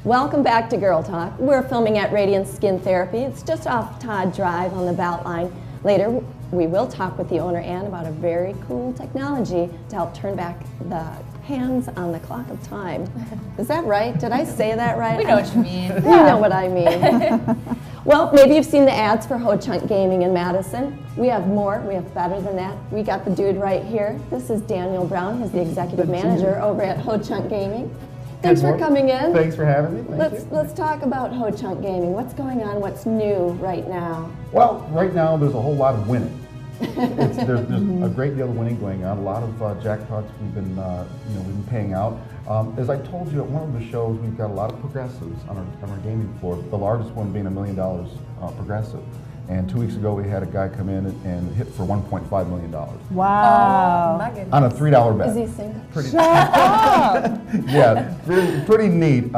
Welcome back to Girl Talk. We're filming at Radiant Skin Therapy. It's just off Todd Drive on the Beltline. Later, we will talk with the owner, Ann, about a very cool technology to help turn back the hands on the clock of time. Is that right? Did I say that right? We know what you mean. You know what I mean. Well, maybe you've seen the ads for Ho-Chunk Gaming in Madison. We have more. We have better than that. We got the dude right here. This is Daniel Brown. He's the executive manager over at Ho-Chunk Gaming. Thanks for coming in. Thanks for having me. Let's talk about Ho-Chunk Gaming. What's going on? What's new right now? Well, right now there's a whole lot of winning. There's a great deal of winning going on. A lot of jackpots we've been paying out. As I told you at one of the shows, we've got a lot of progressives on our gaming floor. The largest one being $1 million progressive. And 2 weeks ago, we had a guy come in and hit for $1.5 million. Wow. Oh, my goodness. On a $3 bet. Is he single? Shut up! Yeah, pretty neat.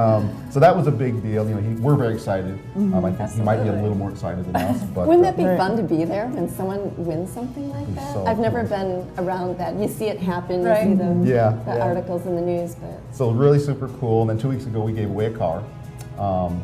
So that was a big deal. You know, we're very excited. I think he might be a little more excited than us. But wouldn't that be fun to be there when someone wins something like that? So I've never been around that. You see it happen. You see the articles in the news, but so really super cool. And then 2 weeks ago, we gave away a car.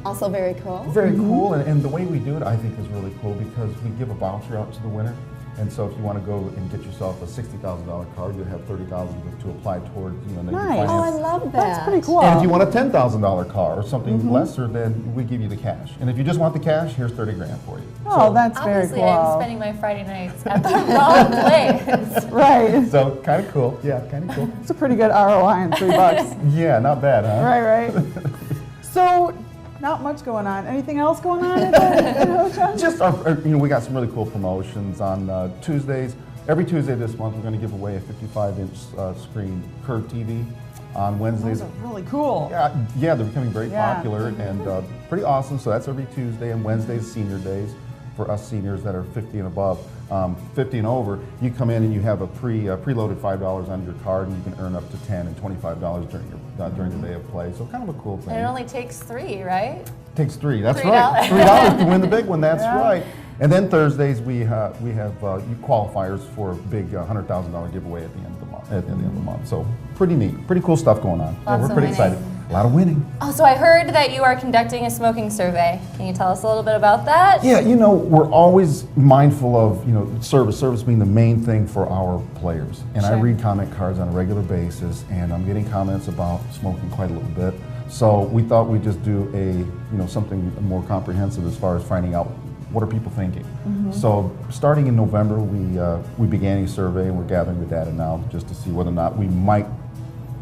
Also very cool. Very cool, and the way we do it, I think, is really cool because we give a voucher out to the winner. And so if you want to go and get yourself a $60,000 car, you'll have $30,000 to apply towards, Nice. Oh, I love that. That's pretty cool. And if you want a $10,000 car or something lesser, then we give you the cash. And if you just want the cash, here's 30 grand for you. Oh, so, that's very cool. Obviously, I'm spending my Friday nights at the wrong place. Right. So kind of cool. Yeah, kind of cool. It's a pretty good ROI in $3. Yeah, not bad, huh? Right. So, not much going on. Anything else going on at Ho-Chunk? Just, we got some really cool promotions on Tuesdays. Every Tuesday this month, we're going to give away a 55-inch screen curved TV. On Wednesdays, those are really cool. Yeah, they're becoming very popular and pretty awesome. So that's every Tuesday, and Wednesdays, senior days for us seniors that are 50 and above. 50 and over, you come in and you have a preloaded $5 on your card, and you can earn up to $10 and $25 during the day of play. So kind of a cool thing. And it only takes 3, right? Takes 3. That's right. $3 to win the big one. That's right. And then Thursdays we have qualifiers for a big $100,000 giveaway at the end of the month. So pretty neat, pretty cool stuff going on. Lots we're pretty excited. A lot of winning. Oh, so I heard that you are conducting a smoking survey. Can you tell us a little bit about that? Yeah, we're always mindful of service being the main thing for our players. And I read comment cards on a regular basis, and I'm getting comments about smoking quite a little bit. So we thought we'd just do something more comprehensive as far as finding out what are people thinking. So starting in November, we began a survey, and we're gathering the data now just to see whether or not we might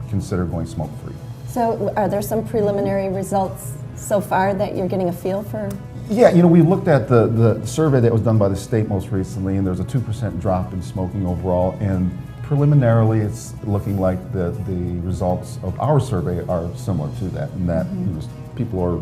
consider going smoke-free. So are there some preliminary results so far that you're getting a feel for? Yeah, we looked at the survey that was done by the state most recently, and there's a 2% drop in smoking overall, and preliminarily it's looking like the results of our survey are similar to that, and that people are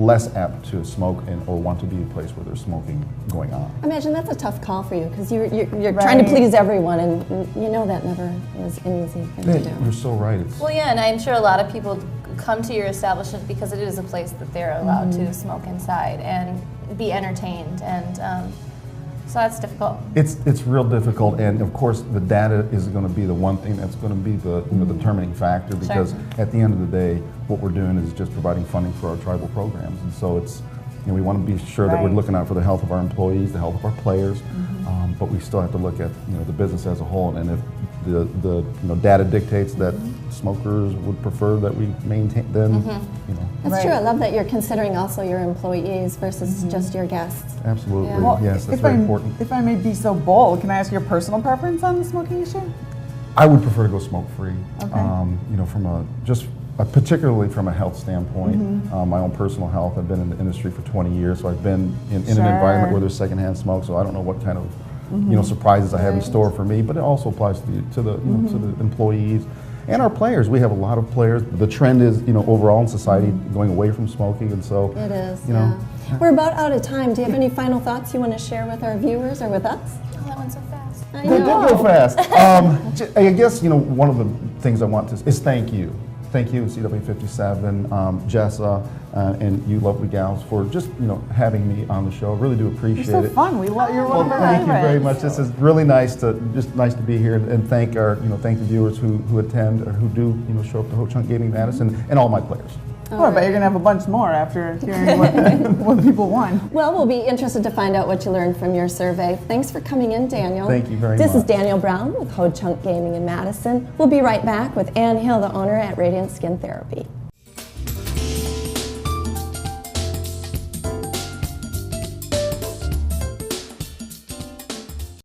less apt to smoke or want to be a place where there's smoking going on. I imagine that's a tough call for you because you're trying to please everyone, and that never is an easy thing to do. You're so right. Well, yeah, and I'm sure a lot of people come to your establishment because it is a place that they're allowed to smoke inside and be entertained, and so that's difficult. It's real difficult, and of course the data is going to be the one thing that's going to be the determining factor, because at the end of the day, what we're doing is just providing funding for our tribal programs, and so it's we want to be sure that we're looking out for the health of our employees, the health of our players, but we still have to look at the business as a whole, and if the data dictates that smokers would prefer that we maintain, then That's true. I love that you're considering also your employees versus just your guests. Absolutely. Yeah. Well, yes, that's very important. If I may be so bold, can I ask your personal preference on the smoking issue? I would prefer to go smoke-free. Okay. Particularly from a health standpoint, my own personal health. I've been in the industry for 20 years, so I've been in an environment where there's secondhand smoke. So I don't know what kind of surprises I have in store for me, but it also applies to the employees and our players. We have a lot of players. The trend is overall in society going away from smoking, and so it is. We're about out of time. Do you have any final thoughts you want to share with our viewers or with us? Oh, that went so fast. I They did know. go fast. I guess one of the things I want to is thank you. Thank you, CW57, Jessa, and you lovely gals for just having me on the show. Really do appreciate You're so it. fun. You're one of our Thank you favorites. very much. This is really nice to be here, and thank the viewers who attend or who do show up to Ho-Chunk Gaming Madison, and all my players. Well, I bet you're going to have a bunch more after hearing what people won. Well, we'll be interested to find out what you learned from your survey. Thanks for coming in, Daniel. Thank you very much. This is Daniel Brown with Ho Chunk Gaming in Madison. We'll be right back with Ann Hill, the owner at Radiant Skin Therapy.